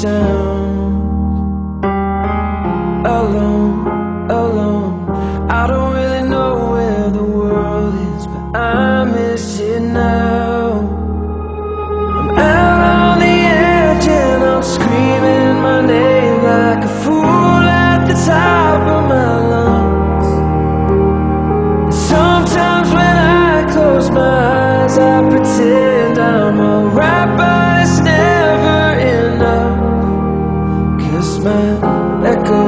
sound. Alone, alone, I don't really know where the world is, but I miss it now. I'm out on the edge and I'm screaming my name like a fool at the top of my lungs. And sometimes when I close my eyes, I pretend I'm alright, but it's never enough. 'Cause my echo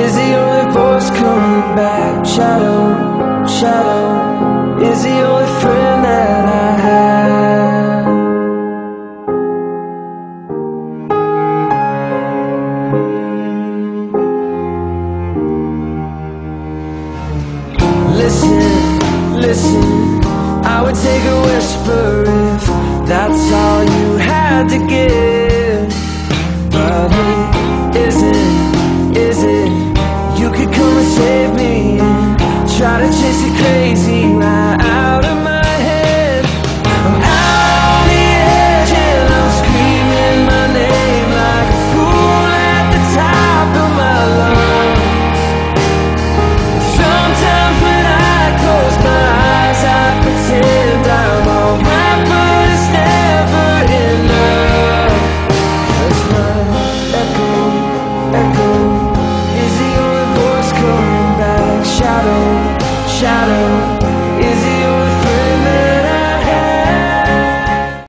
is the only voice coming back. Shadow is the only friend that I have. Listen, I would take a whisper if that's all you had to give. But is it you could come and save me and try to chase it crazy